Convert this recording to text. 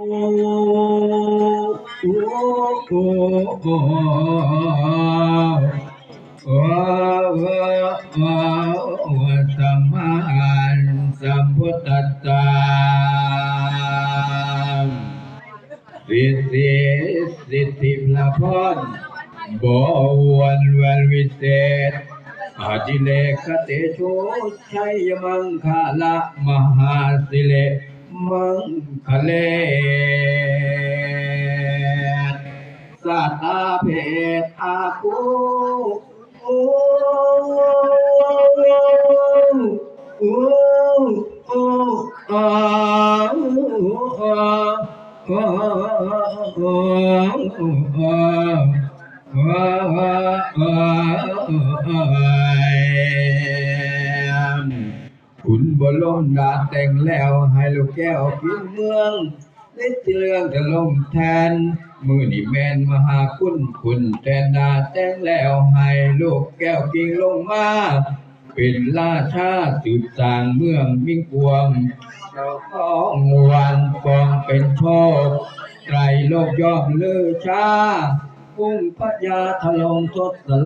โอ้โอ้โอ้โอ้โอ้สัมมาสัมพุทธัสสะสิทธิสิทธิพระพรบวรเวลวิเศษอาจิเลกเตโชชัยมังคละมหาสิเลมังคะเลสัตตาเพทอาคูโอ้โอ้โอ้อาโอ้ขุนบลงดาแต่งแล้วให้ลูกแก้วพิมเมืองฤทธิ์เรื่องจะลงแทนมือนี่แมนมหาคุณแทนดาแต่งแล้วให้ลูกแก้วกิ่งลงมาเป็นราชาสืบสร้างเมืองมิ่งปวงเจ้าของวันกองเป็นโชคไตรโลกยอมเลือชากุ้งพัทยาถล่มทศ